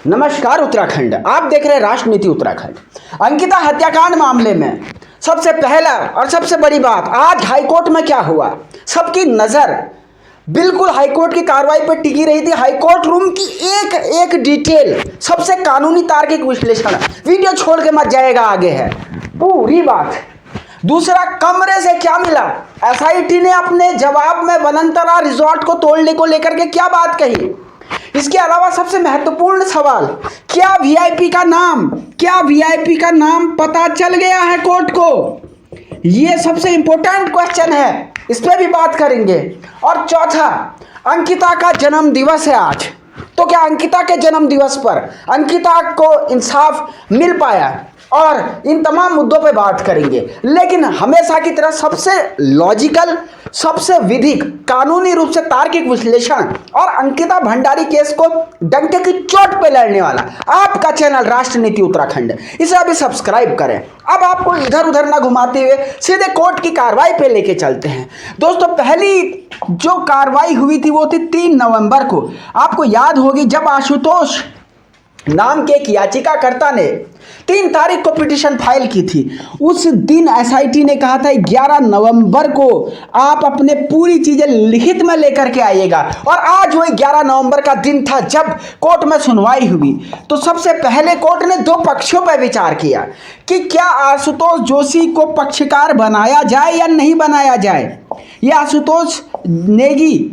नमस्कार उत्तराखंड, आप देख रहे हैं राष्ट्रनीति उत्तराखंड। अंकिता हत्याकांड मामले में सबसे पहला और सबसे बड़ी बात, आज हाईकोर्ट में क्या हुआ, सबकी नज़र बिल्कुल हाईकोर्ट की कार्रवाई पर टिकी रही थी। हाईकोर्ट रूम की एक एक डिटेल, सबसे कानूनी तार्किक विश्लेषण, वीडियो छोड़ के मत जाएगा, आगे है पूरी बात। दूसरा, कमरे से क्या मिला, एसआईटी ने अपने जवाब में वनंतरा रिजॉर्ट को तोड़ने को लेकर के क्या बात कही। इसके अलावा सबसे महत्वपूर्ण सवाल, क्या वीआईपी का नाम पता चल गया है कोर्ट को, यह सबसे इंपॉर्टेंट क्वेश्चन है, इस पर भी बात करेंगे। और चौथा, अंकिता का जन्म दिवस है आज, तो क्या अंकिता के जन्म दिवस पर अंकिता को इंसाफ मिल पाया, और इन तमाम मुद्दों पे बात करेंगे। लेकिन हमेशा की तरह सबसे लॉजिकल, सबसे विधिक, कानूनी रूप से तार्किक विश्लेषण और अंकिता भंडारी केस को डंके की चोट पे लड़ने वाला आपका चैनल राष्ट्रनीति उत्तराखंड, इसे अभी सब्सक्राइब करें। अब आपको इधर उधर ना घुमाते हुए सीधे कोर्ट की कार्रवाई पे लेके चलते हैं। दोस्तों, पहली जो कार्रवाई हुई थी वो थी 3 नवंबर को। आपको याद होगी, जब आशुतोष नाम के एक याचिकाकर्ता ने 3 तारीख को पिटीशन फाइल की थी, उस दिन एसआईटी ने कहा था 11 नवंबर को आप अपने पूरी चीजें लिखित में लेकर के आइएगा, और आज वही 11 नवंबर का दिन था जब कोर्ट में सुनवाई हुई। तो सबसे पहले कोर्ट ने 2 पक्षों पर विचार किया कि क्या आशुतोष जोशी को पक्षकार बनाया जाए या नहीं बनाया जाए। ये आशुतोष नेगी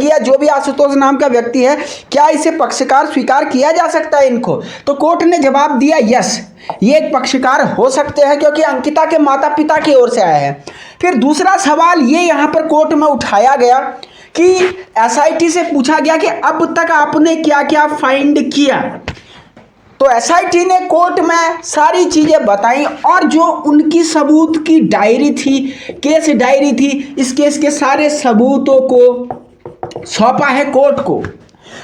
या जो भी आशुतोष नाम का व्यक्ति है, क्या इसे पक्षकार स्वीकार किया जा सकता है इनको। तो कोर्ट ने जवाब दिया यस, ये एक पक्षकार हो सकते हैं क्योंकि अंकिता के माता पिता की ओर से आया है। फिर दूसरा सवाल ये यहाँ पर कोर्ट में उठाया गया कि एसआईटी से पूछा गया कि अब तक आपने क्या क्या फाइंड किया। तो एसआईटी ने कोर्ट में सारी चीज़ें बताई, और जो उनकी सबूत की डायरी थी, केस डायरी थी, इस केस के सारे सबूतों को सौंपा है कोर्ट को।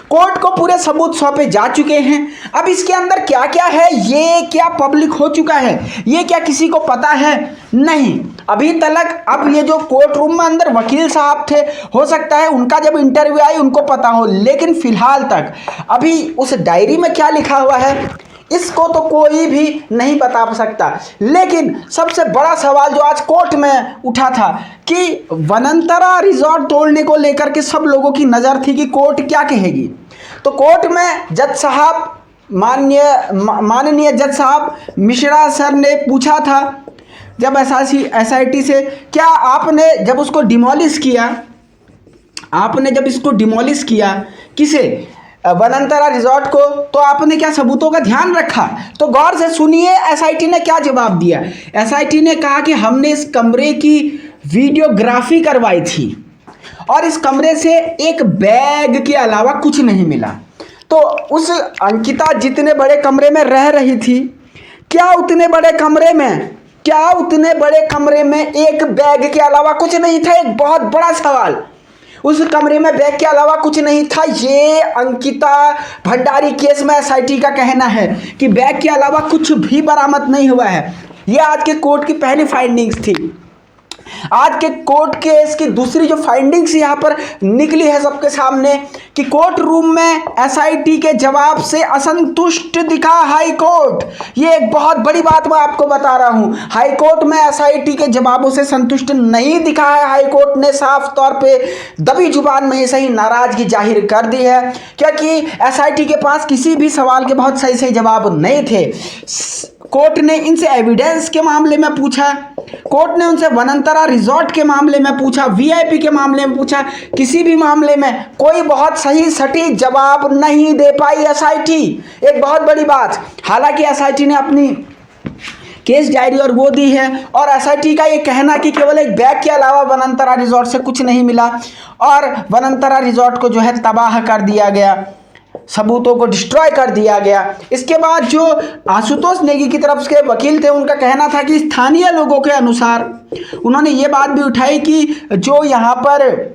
कोर्ट को पूरे सबूत सौंपे जा चुके हैं। अब इसके अंदर क्या क्या है, ये क्या पब्लिक हो चुका है, ये क्या किसी को पता है, नहीं अभी तक। अब ये जो कोर्ट रूम में अंदर वकील साहब थे, हो सकता है उनका जब इंटरव्यू आई उनको पता हो, लेकिन फिलहाल तक अभी उस डायरी में क्या लिखा हुआ है इसको तो कोई भी नहीं बता सकता। लेकिन सबसे बड़ा सवाल जो आज कोर्ट में उठा था कि वनंतरा रिजॉर्ट तोड़ने को लेकर के सब लोगों की नज़र थी कि कोर्ट क्या कहेगी। तो कोर्ट में जज साहब, माननीय जज साहब मिश्रा सर ने पूछा था जब एसआईटी से, क्या आपने जब उसको डिमोलिश किया, किसे, वनंतरा रिजॉर्ट को, तो आपने क्या सबूतों का ध्यान रखा। तो गौर से सुनिए एसआईटी ने क्या जवाब दिया। एसआईटी ने कहा कि हमने इस कमरे की वीडियोग्राफी करवाई थी और इस कमरे से एक बैग के अलावा कुछ नहीं मिला। तो उस अंकिता जितने बड़े कमरे में रह रही थी, क्या उतने बड़े कमरे में एक बैग के अलावा कुछ नहीं था। एक बहुत बड़ा सवाल, उस कमरे में बैग के अलावा कुछ नहीं था। ये अंकिता भंडारी केस में एसआईटी का कहना है कि बैग के अलावा कुछ भी बरामद नहीं हुआ है। ये आज के कोर्ट की पहली फाइंडिंग्स थी। आज के कोर्ट केस की दूसरी जो फाइंडिंग्स यहाँ पर निकली है सबके सामने कि कोर्ट रूम में एसआईटी के जवाब से असंतुष्ट दिखा हाई कोर्ट। ये एक बहुत बड़ी बात मैं आपको बता रहा हूँ, हाई कोर्ट में एसआईटी के जवाबों से संतुष्ट नहीं दिखा है। हाई कोर्ट ने साफ तौर पे दबी जुबान में ही सही नाराजगी जाहिर कर दी है, क्योंकि एसआईटी के पास किसी भी सवाल के बहुत सही जवाब नहीं थे। कोर्ट ने इनसे एविडेंस के मामले में पूछा, कोर्ट ने उनसे वनंतरा रिजॉर्ट के मामले में पूछा, वीआईपी के मामले में पूछा, किसी भी मामले में कोई बहुत सही सटीक जवाब नहीं दे पाई एसआईटी। एक बहुत बड़ी बात, हालांकि एसआईटी ने अपनी केस डायरी और वो दी है, और एसआईटी का ये कहना कि केवल एक बैग के अलावा वनंतरा रिजॉर्ट से कुछ नहीं मिला और वनंतरा रिजॉर्ट को जो है तबाह कर दिया गया, सबूतों को डिस्ट्रॉय कर दिया गया। इसके बाद जो आशुतोष नेगी की तरफ के वकील थे, उनका कहना था कि स्थानीय लोगों के अनुसार, उन्होंने ये बात भी उठाई कि जो यहाँ पर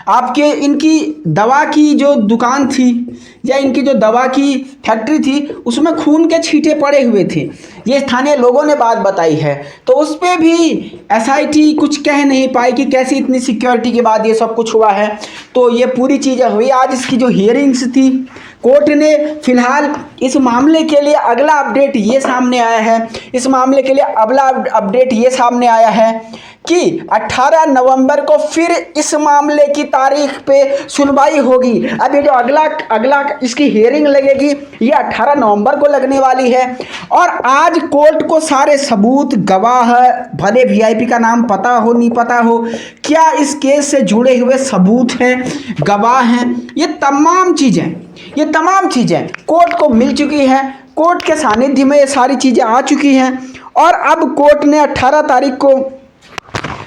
आपके इनकी दवा की जो दुकान थी या इनकी जो दवा की फैक्ट्री थी, उसमें खून के छींटे पड़े हुए थे। ये स्थानीय लोगों ने बात बताई है। तो उस पर भी एसआईटी कुछ कह नहीं पाई कि कैसी इतनी सिक्योरिटी के बाद ये सब कुछ हुआ है। तो ये पूरी चीज़ें हुई। आज इसकी जो हियरिंग्स थी कोर्ट ने फिलहाल इस मामले के लिए अगला अपडेट ये सामने आया है, इस मामले के लिए अगला अपडेट ये सामने आया है कि 18 नवंबर को फिर इस मामले की तारीख पे सुनवाई होगी। अब ये जो अगला इसकी हियरिंग लगेगी ये 18 नवंबर को लगने वाली है। और आज कोर्ट को सारे सबूत, गवाह, भले वीआईपी का नाम पता हो नहीं पता हो, क्या इस केस से जुड़े हुए सबूत हैं, गवाह हैं, ये तमाम चीज़ें कोर्ट को मिल चुकी हैं। कोर्ट के सानिध्य में ये सारी चीज़ें आ चुकी हैं और अब कोर्ट ने 18 तारीख को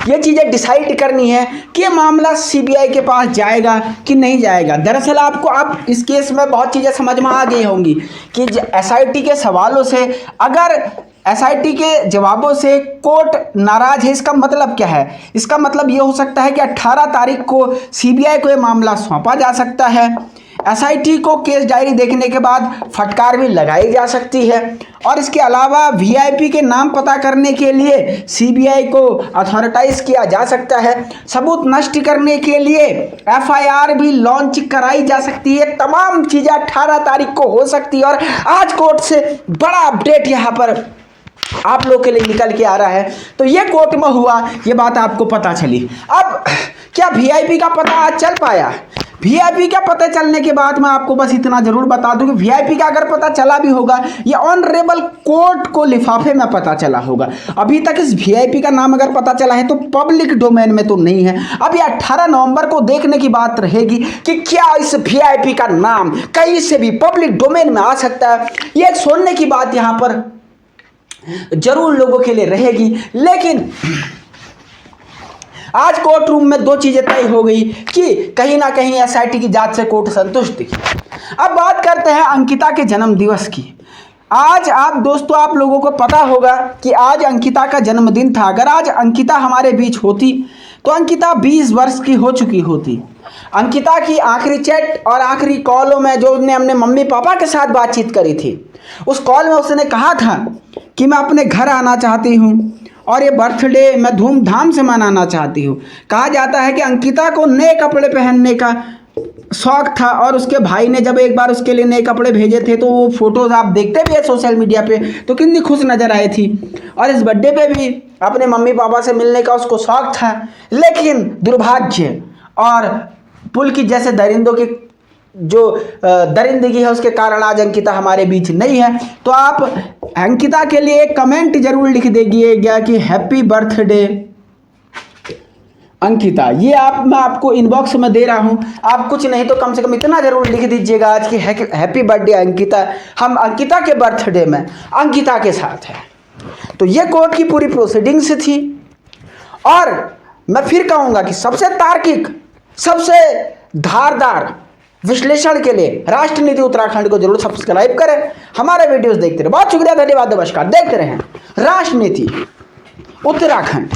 ये चीज़ें डिसाइड करनी है कि मामला सीबीआई के पास जाएगा कि नहीं जाएगा। दरअसल आप इस केस में बहुत चीज़ें समझ में आ गई होंगी कि एसआईटी के सवालों से, अगर एसआईटी के जवाबों से कोर्ट नाराज है, इसका मतलब क्या है? इसका मतलब ये हो सकता है कि 18 तारीख को सीबीआई को ये मामला सौंपा जा सकता है। एसआईटी को केस डायरी देखने के बाद फटकार भी लगाई जा सकती है और इसके अलावा वीआईपी के नाम पता करने के लिए सीबीआई को अथॉरिटाइज किया जा सकता है। सबूत नष्ट करने के लिए एफआईआर भी लॉन्च कराई जा सकती है। तमाम चीज़ें 18 तारीख को हो सकती है और आज कोर्ट से बड़ा अपडेट यहाँ पर आप लोग के लिए निकल के आ रहा है। तो ये कोर्ट में हुआ, ये बात आपको पता चली। अब क्या वीआईपी का पता आज चल पाया? वीआईपी का पता चलने के बाद मैं आपको बस इतना जरूर बता दूं कि वीआईपी का अगर पता चला भी होगा ये ऑनरेबल कोर्ट को लिफाफे में पता चला होगा। अभी तक इस वीआईपी का नाम अगर पता चला है तो पब्लिक डोमेन में तो नहीं है। अब ये 18 नवंबर को देखने की बात रहेगी कि क्या इस वीआईपी का नाम कहीं से भी पब्लिक डोमेन में आ सकता है। ये सुनने की बात यहाँ पर जरूर लोगों के लिए रहेगी। लेकिन आज कोर्ट रूम में दो चीजें तय हो गई कि कहीं ना कहीं एसआईटी की जांच से कोर्ट संतुष्ट थी। अब बात करते हैं अंकिता के जन्म दिवस की। आज आप लोगों को पता होगा कि आज अंकिता का जन्मदिन था। अगर आज अंकिता हमारे बीच होती तो अंकिता 20 वर्ष की हो चुकी होती। अंकिता की आखिरी चैट और आखिरी कॉलों में जो उसने अपने मम्मी पापा के साथ बातचीत करी थी, उस कॉल में उसने कहा था कि मैं अपने घर आना चाहती हूँ और ये बर्थडे मैं धूमधाम से मनाना चाहती हूँ। कहा जाता है कि अंकिता को नए कपड़े पहनने का शौक था और उसके भाई ने जब एक बार उसके लिए नए कपड़े भेजे थे तो वो फोटोज़ आप देखते भी है सोशल मीडिया पे, तो कितनी खुश नज़र आई थी। और इस बर्थडे पे भी अपने मम्मी पापा से मिलने का उसको शौक था। लेकिन दुर्भाग्य और पुल की जैसे दरिंदों की जो दरिंदगी है उसके कारण आज अंकिता हमारे बीच नहीं है। तो आप अंकिता के लिए एक कमेंट जरूर लिख दीजिएगा कि हैप्पी बर्थडे अंकिता। ये मैं आपको इनबॉक्स में दे रहा हूँ। आप कुछ नहीं तो कम से कम इतना जरूर लिख दीजिएगा आज की हैप्पी बर्थडे अंकिता। हम अंकिता के बर्थडे में अंकिता के साथ हैं। तो ये कोर्ट की पूरी प्रोसीडिंग्स थी और मैं फिर कहूँगा कि सबसे तार्किक, सबसे धारदार विश्लेषण के लिए राष्ट्रनीति उत्तराखंड को जरूर सब्सक्राइब करें। हमारे वीडियोस देखते रहे। बहुत शुक्रिया, धन्यवाद, नमस्कार। देखते रहें राष्ट्रनीति उत्तराखंड।